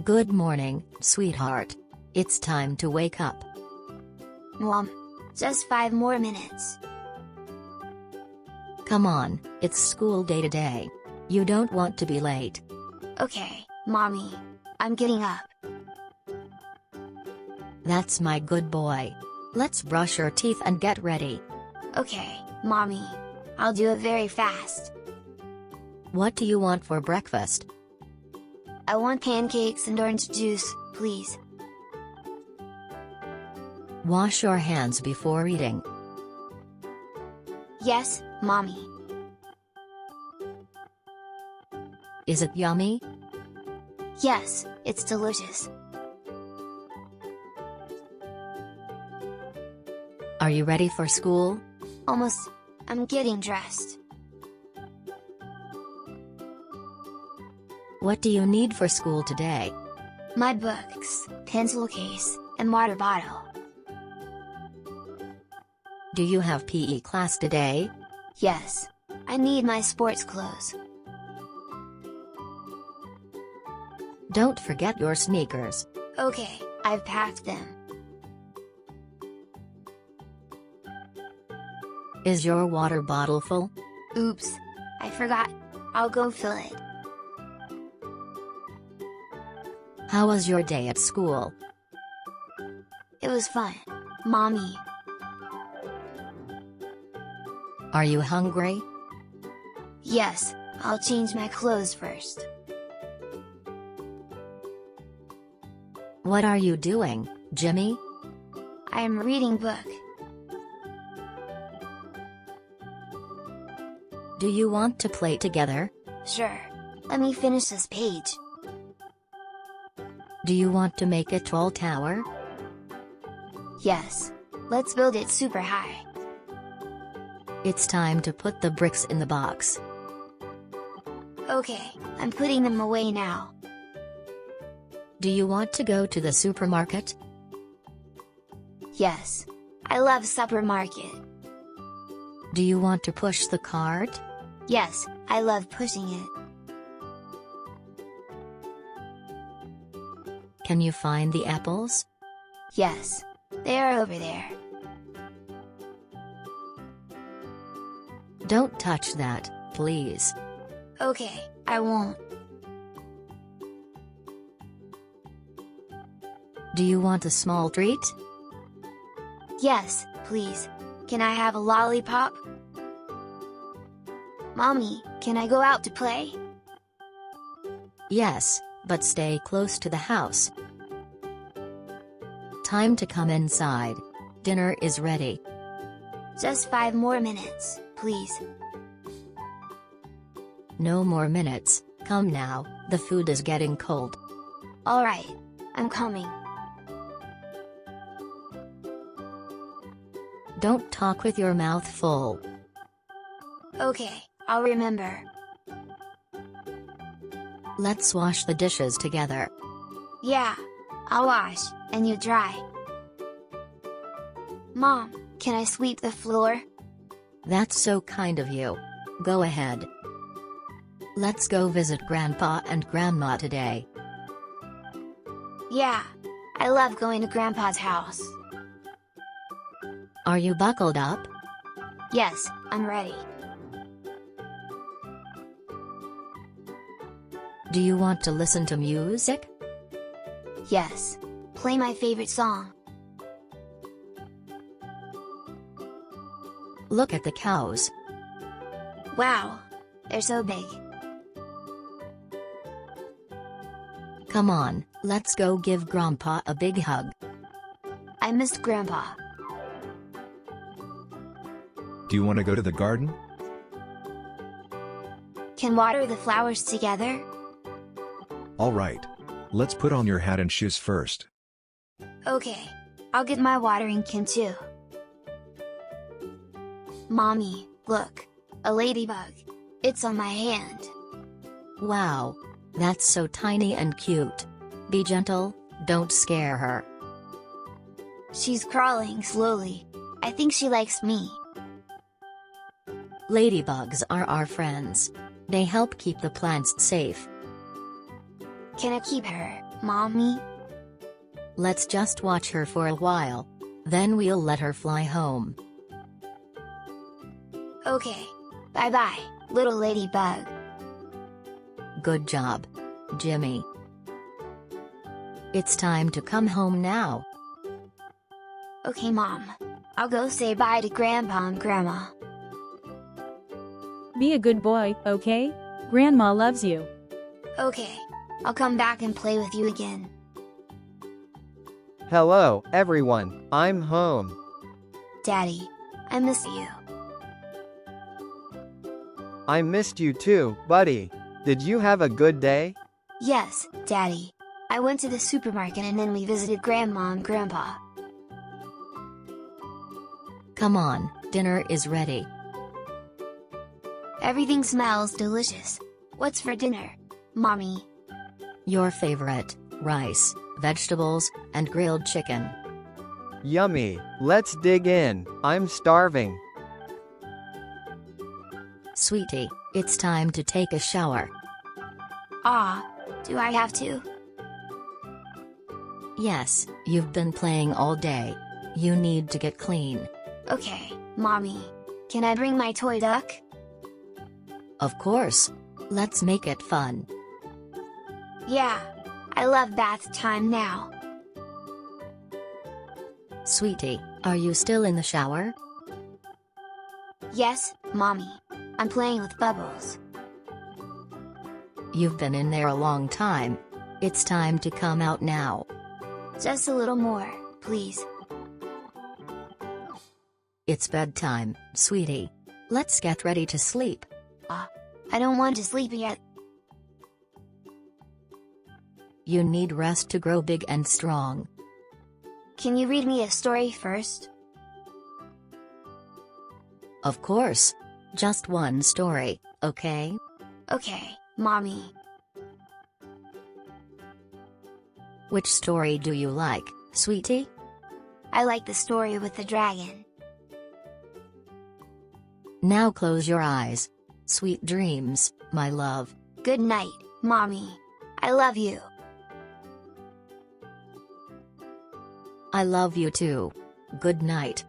Good morning, sweetheart. It's time to wake up. Mom, just 5 more minutes. Come on, it's school day today. You don't want to be late. Okay, Mommy. I'm getting up. That's my good boy. Let's brush your teeth and get ready. Okay, Mommy. I'll do it very fast. What do you want for breakfast? I want pancakes and orange juice, please. Wash your hands before eating. Yes, Mommy. Is it yummy? Yes, it's delicious. Are you ready for school? Almost. I'm getting dressed. What do you need for school today? My books, pencil case, and water bottle. Do you have PE class today? Yes. I need my sports clothes. Don't forget your sneakers. Okay, I've packed them. Is your water bottle full? Oops. I forgot. I'll go fill it. How was your day at school? It was fun. Mommy. Are you hungry? Yes, I'll change my clothes first. What are you doing, Jimmy? I am reading book. Do you want to play together? Sure. Let me finish this page. Do you want to make a tall tower? Yes. Let's build it super high. It's time to put the bricks in the box. Okay, I'm putting them away now. Do you want to go to the supermarket? Yes. I love supermarket. Do you want to push the cart? Yes, I love pushing it. Can you find the apples? Yes. They are over there. Don't touch that, please. Okay, I won't. Do you want a small treat? Yes, please. Can I have a lollipop? Mommy, can I go out to play? Yes, but stay close to the house. Time to come inside. Dinner is ready. Just 5 more minutes, please. No more minutes, come now, the food is getting cold. Alright, I'm coming. Don't talk with your mouth full. Okay, I'll remember. Let's wash the dishes together. Yeah, I'll wash, and you dry. Mom, can I sweep the floor? That's so kind of you. Go ahead. Let's go visit Grandpa and Grandma today. Yeah, I love going to Grandpa's house. Are you buckled up? Yes, I'm ready. Do you want to listen to music? Yes. Play my favorite song. Look at the cows. Wow, they're so big. Come on, let's go give Grandpa a big hug. I missed Grandpa. Do you want to go to the garden? Can water the flowers together? All right. Let's put on your hat and shoes first. Okay, I'll get my watering can too. Mommy, look, a ladybug. It's on my hand. Wow, that's so tiny and cute. Be gentle, don't scare her. She's crawling slowly. I think she likes me. Ladybugs are our friends. They help keep the plants safe. Can I keep her? Mommy? Let's just watch her for a while. Then we'll let her fly home. Okay. Bye-bye, little ladybug. Good job, Jimmy. It's time to come home now. Okay, Mom. I'll go say bye to Grandpa and Grandma. Be a good boy, okay? Grandma loves you. Okay. I'll come back and play with you again. Hello, everyone, I'm home. Daddy, I miss you. I missed you too, buddy. Did you have a good day? Yes, Daddy. I went to the supermarket and then we visited Grandma and Grandpa. Come on, dinner is ready. Everything smells delicious. What's for dinner, Mommy? Your favorite: rice, vegetables, and grilled chicken. Yummy, let's dig in, I'm starving. Sweetie, it's time to take a shower. Ah, do I have to? Yes, you've been playing all day. You need to get clean. Okay, Mommy. Can I bring my toy duck? Of course. Let's make it fun. Yeah. I love bath time now. Sweetie, are you still in the shower? Yes, Mommy. I'm playing with bubbles. You've been in there a long time. It's time to come out now. Just a little more, please. It's bedtime, sweetie. Let's get ready to sleep. I don't want to sleep yet. You need rest to grow big and strong. Can you read me a story first? Of course. Just one story, okay? Okay, Mommy. Which story do you like, sweetie? I like the story with the dragon. Now close your eyes. Sweet dreams, my love. Good night, Mommy. I love you. I love you too. Good night.